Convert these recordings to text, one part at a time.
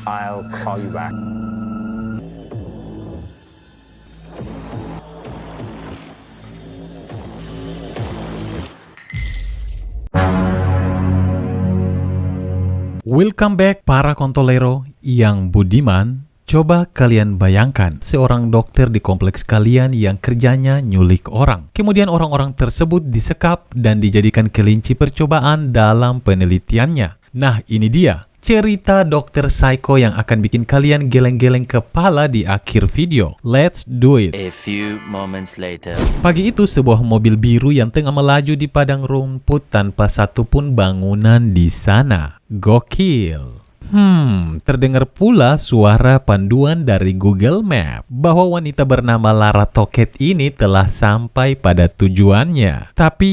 I'll call you back. Welcome back para kontolero yang budiman. Coba kalian bayangkan seorang dokter di kompleks kalian yang kerjanya nyulik orang. Kemudian orang-orang tersebut disekap dan dijadikan kelinci percobaan dalam penelitiannya. Nah, ini dia cerita dokter psycho yang akan bikin kalian geleng-geleng kepala di akhir video. Let's do it. A few moments later. Pagi itu sebuah mobil biru yang tengah melaju di padang rumput tanpa satupun bangunan di sana. Gokil. Terdengar pula suara panduan dari Google Map bahwa wanita bernama Lara Toket ini telah sampai pada tujuannya. Tapi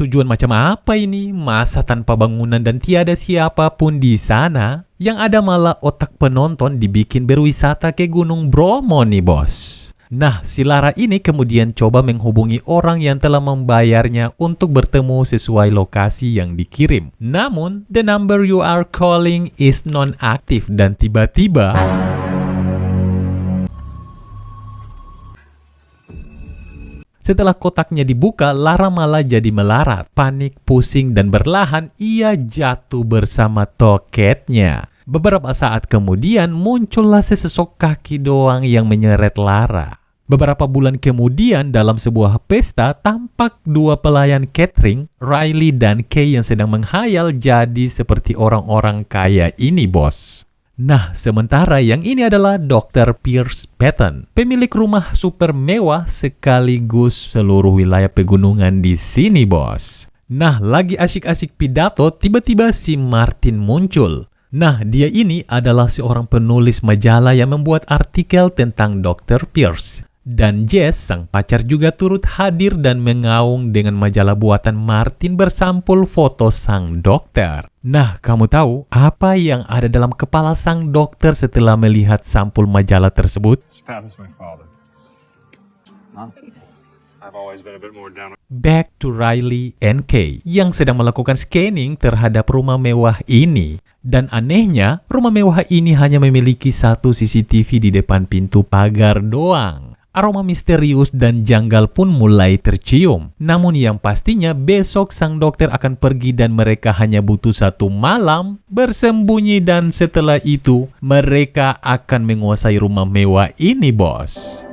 tujuan macam apa ini? Masa tanpa bangunan dan tiada siapapun di sana? Yang ada malah otak penonton dibikin berwisata ke Gunung Bromo nih bos. Nah, si Lara ini kemudian coba menghubungi orang yang telah membayarnya untuk bertemu sesuai lokasi yang dikirim. Namun, the number you are calling is non-active dan tiba-tiba setelah kotaknya dibuka, Lara malah jadi melarat, panik, pusing, dan berlahan ia jatuh bersama toketnya. Beberapa saat kemudian muncullah sesosok kaki doang yang menyeret Lara. Beberapa bulan kemudian dalam sebuah pesta tampak dua pelayan catering, Riley dan Kay yang sedang menghayal jadi seperti orang-orang kaya ini bos. Nah, sementara yang ini adalah Dr. Pierce Patton, pemilik rumah super mewah sekaligus seluruh wilayah pegunungan di sini bos. Nah, lagi asyik-asyik pidato, tiba-tiba si Martin muncul. Nah, dia ini adalah seorang penulis majalah yang membuat artikel tentang Dr. Pierce. Dan Jess, sang pacar juga turut hadir dan mengaung dengan majalah buatan Martin bersampul foto sang dokter. Nah, kamu tahu apa yang ada dalam kepala sang dokter setelah melihat sampul majalah tersebut? Back to Riley and Kay yang sedang melakukan scanning terhadap rumah mewah ini. Dan anehnya, rumah mewah ini hanya memiliki satu CCTV di depan pintu pagar doang. Aroma misterius dan janggal pun mulai tercium. Namun yang pastinya besok sang dokter akan pergi dan mereka hanya butuh satu malam bersembunyi dan setelah itu mereka akan menguasai rumah mewah ini bos.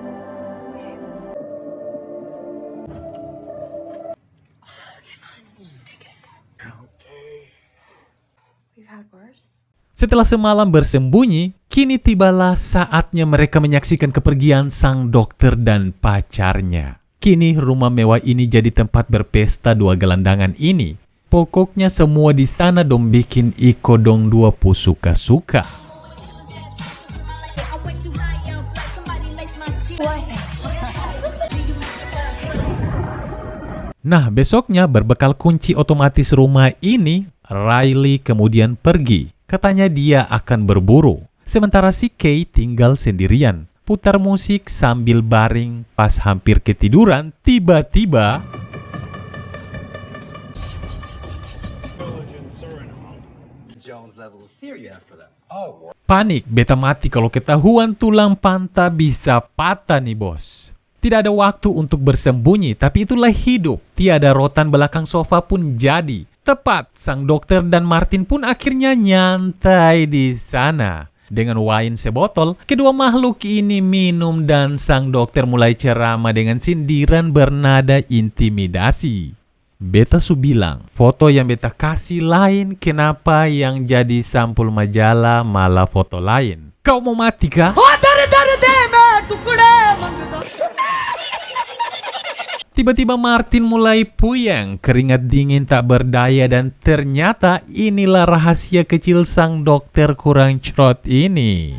Setelah semalam bersembunyi, kini tibalah saatnya mereka menyaksikan kepergian sang dokter dan pacarnya. Kini rumah mewah ini jadi tempat berpesta dua gelandangan ini. Pokoknya semua di sana dong bikin iko dong dua suka-suka. Nah, besoknya berbekal kunci otomatis rumah ini, Riley kemudian pergi. Katanya dia akan berburu. Sementara si Kay tinggal sendirian. Putar musik sambil baring. Pas hampir ketiduran, tiba-tiba panik, beta mati kalau ketahuan tulang pantat bisa patah nih bos. Tidak ada waktu untuk bersembunyi, tapi itulah hidup. Tiada rotan belakang sofa pun jadi. Tepat, sang dokter dan Martin pun akhirnya nyantai di sana. Dengan wine sebotol, kedua makhluk ini minum dan sang dokter mulai ceramah dengan sindiran bernada intimidasi. Beta su bilang, foto yang beta kasih lain, kenapa yang jadi sampul majalah malah foto lain? Kau mau mati kah? Tiba-tiba Martin mulai puyeng, keringat dingin tak berdaya dan ternyata inilah rahasia kecil sang dokter kurang cerot ini.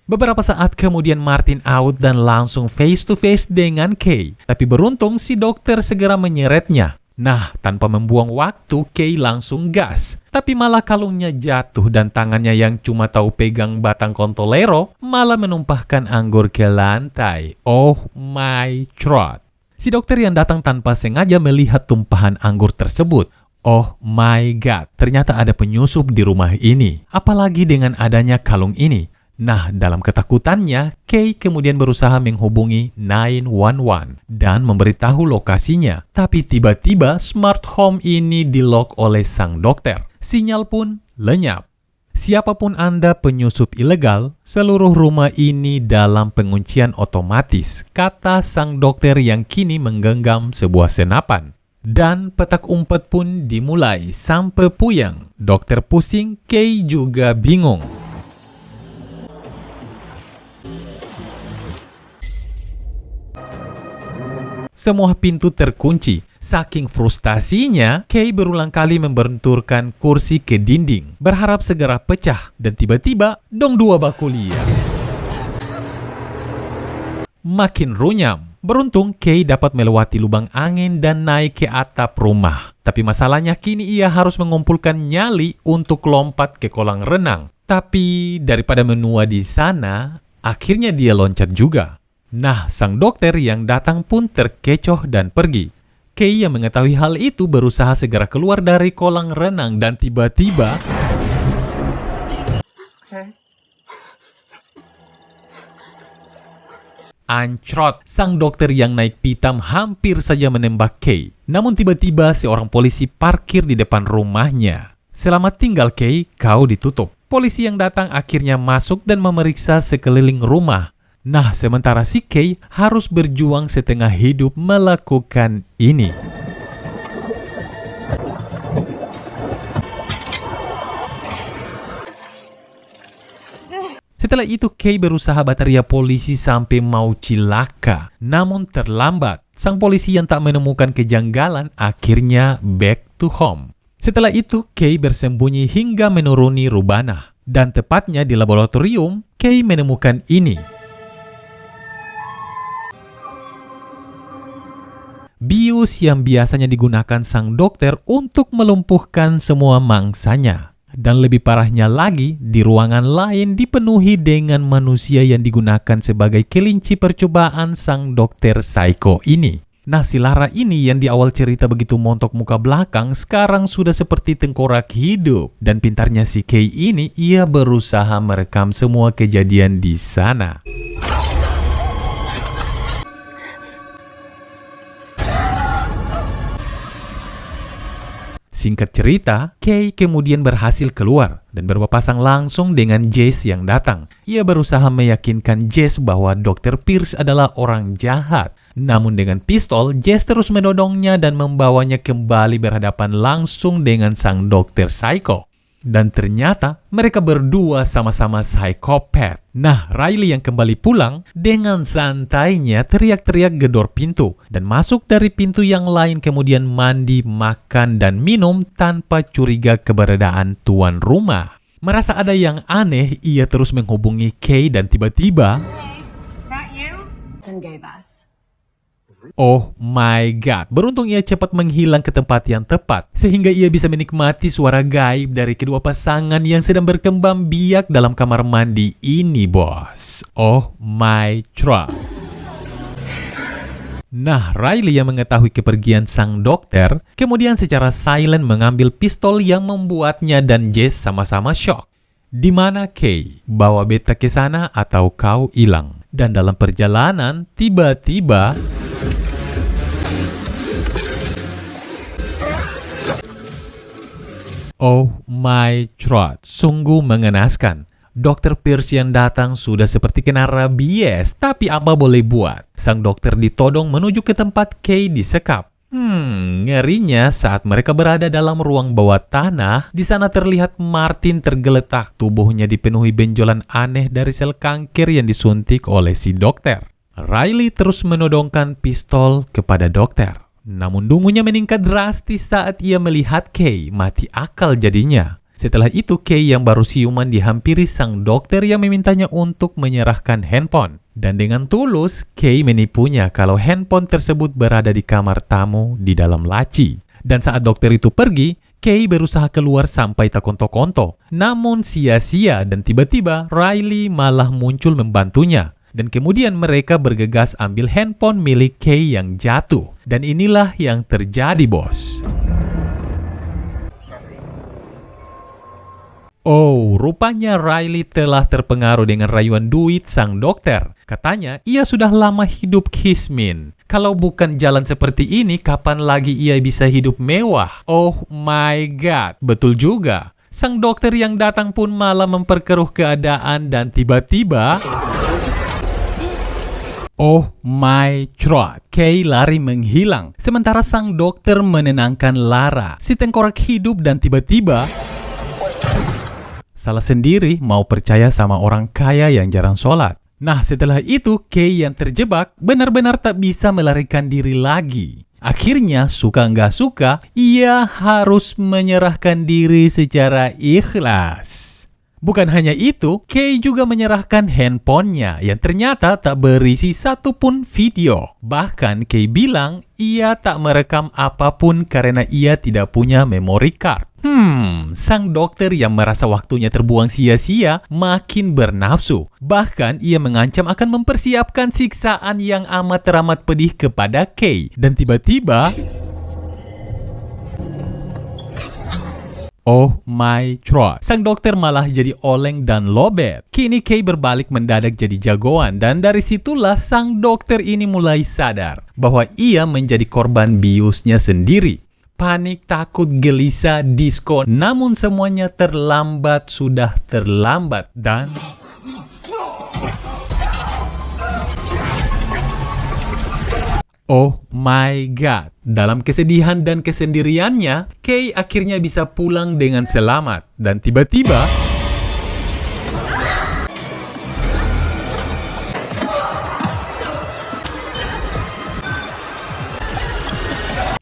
Beberapa saat kemudian Martin out dan langsung face to face dengan Kay. Tapi beruntung si dokter segera menyeretnya. Nah, tanpa membuang waktu, Kay langsung gas. Tapi malah kalungnya jatuh dan tangannya yang cuma tahu pegang batang kontolero malah menumpahkan anggur ke lantai. Oh my god. Si dokter yang datang tanpa sengaja melihat tumpahan anggur tersebut. Oh my god, ternyata ada penyusup di rumah ini. Apalagi dengan adanya kalung ini. Nah, dalam ketakutannya, Kay kemudian berusaha menghubungi 911 dan memberitahu lokasinya. Tapi tiba-tiba smart home ini di-lock oleh sang dokter. Sinyal pun lenyap. Siapapun Anda penyusup ilegal, seluruh rumah ini dalam penguncian otomatis, kata sang dokter yang kini menggenggam sebuah senapan. Dan petak umpet pun dimulai sampai puyeng. Dokter pusing, Kay juga bingung. Semua pintu terkunci. Saking frustasinya, Kay berulang kali membenturkan kursi ke dinding, berharap segera pecah. Dan tiba-tiba, dong dua bakulia. Makin runyam. Beruntung, Kay dapat melewati lubang angin dan naik ke atap rumah. Tapi masalahnya kini ia harus mengumpulkan nyali untuk lompat ke kolam renang. Tapi daripada menua di sana, akhirnya dia loncat juga. Nah, sang dokter yang datang pun terkecoh dan pergi. Kay yang mengetahui hal itu berusaha segera keluar dari kolam renang dan tiba-tiba... Ancrot, sang dokter yang naik pitam hampir saja menembak Kay. Namun tiba-tiba seorang polisi parkir di depan rumahnya. Selamat tinggal Kay, kau ditutup. Polisi yang datang akhirnya masuk dan memeriksa sekeliling rumah. Nah, sementara si Kay harus berjuang setengah hidup melakukan ini. Setelah itu, Kay berusaha bataria polisi sampai mau cilaka. Namun terlambat. Sang polisi yang tak menemukan kejanggalan akhirnya back to home. Setelah itu, Kay bersembunyi hingga menuruni Rubana. Dan tepatnya di laboratorium, Kay menemukan ini. Bius yang biasanya digunakan sang dokter untuk melumpuhkan semua mangsanya. Dan lebih parahnya lagi, di ruangan lain dipenuhi dengan manusia yang digunakan sebagai kelinci percobaan sang dokter psycho ini. Nah, si Lara ini yang di awal cerita begitu montok muka belakang, sekarang sudah seperti tengkorak hidup. Dan pintarnya si Kay ini, ia berusaha merekam semua kejadian di sana. Singkat cerita, Kay kemudian berhasil keluar dan berpapasan langsung dengan Jesse yang datang. Ia berusaha meyakinkan Jesse bahwa Dr. Pierce adalah orang jahat. Namun dengan pistol, Jesse terus menodongnya dan membawanya kembali berhadapan langsung dengan sang dokter psycho. Dan ternyata mereka berdua sama-sama psikopat. Nah, Riley yang kembali pulang dengan santainya teriak-teriak gedor pintu dan masuk dari pintu yang lain, kemudian mandi, makan, dan minum tanpa curiga keberadaan tuan rumah. Merasa ada yang aneh, ia terus menghubungi Kay dan tiba-tiba... Oh my god, beruntung ia cepat menghilang ke tempat yang tepat sehingga ia bisa menikmati suara gaib dari kedua pasangan yang sedang berkembang biak dalam kamar mandi ini, bos. Oh my god. Nah, Riley yang mengetahui kepergian sang dokter kemudian secara silent mengambil pistol yang membuatnya dan Jess sama-sama shock. Di mana Kay? Bawa beta ke sana atau kau hilang? Dan dalam perjalanan tiba-tiba oh my god, sungguh mengenaskan. Dr. Pierce yang datang sudah seperti kena rabies, tapi apa boleh buat? Sang dokter ditodong menuju ke tempat Kay disekap. Ngerinya saat mereka berada dalam ruang bawah tanah, di sana terlihat Martin tergeletak, tubuhnya dipenuhi benjolan aneh dari sel kanker yang disuntik oleh si dokter. Riley terus menodongkan pistol kepada dokter. Namun dungunya meningkat drastis saat ia melihat Kay mati akal jadinya. Setelah itu Kay yang baru siuman dihampiri sang dokter yang memintanya untuk menyerahkan handphone. Dan dengan tulus, Kay menipunya kalau handphone tersebut berada di kamar tamu di dalam laci. Dan saat dokter itu pergi, Kay berusaha keluar sampai tak konto-konto. Namun sia-sia dan tiba-tiba Riley malah muncul membantunya. Dan kemudian mereka bergegas ambil handphone milik Kay yang jatuh. Dan inilah yang terjadi, bos. Oh, rupanya Riley telah terpengaruh dengan rayuan duit sang dokter. Katanya, ia sudah lama hidup kismin. Kalau bukan jalan seperti ini, kapan lagi ia bisa hidup mewah? Oh my God, betul juga. Sang dokter yang datang pun malah memperkeruh keadaan dan tiba-tiba... Oh my God, Kay lari menghilang. Sementara sang dokter menenangkan Lara. Si tengkorak hidup dan tiba-tiba... Salah sendiri mau percaya sama orang kaya yang jarang sholat. Nah, setelah itu, Kay yang terjebak benar-benar tak bisa melarikan diri lagi. Akhirnya, suka nggak suka, ia harus menyerahkan diri secara ikhlas. Bukan hanya itu, Kay juga menyerahkan handphonenya yang ternyata tak berisi satupun video. Bahkan Kay bilang ia tak merekam apapun karena ia tidak punya memory card. Sang dokter yang merasa waktunya terbuang sia-sia makin bernafsu. Bahkan ia mengancam akan mempersiapkan siksaan yang amat teramat pedih kepada Kay. Dan tiba-tiba... Oh my God, sang dokter malah jadi oleng dan lobet. Kini Kay berbalik mendadak jadi jagoan dan dari situlah sang dokter ini mulai sadar bahwa ia menjadi korban biusnya sendiri. Panik, takut, gelisah, diskon, namun semuanya terlambat sudah terlambat dan... Oh my God, dalam kesedihan dan kesendiriannya, Kay akhirnya bisa pulang dengan selamat. Dan tiba-tiba...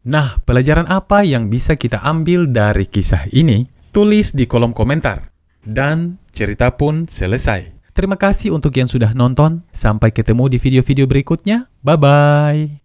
Nah, pelajaran apa yang bisa kita ambil dari kisah ini? Tulis di kolom komentar. Dan cerita pun selesai. Terima kasih untuk yang sudah nonton. Sampai ketemu di video-video berikutnya. Bye-bye.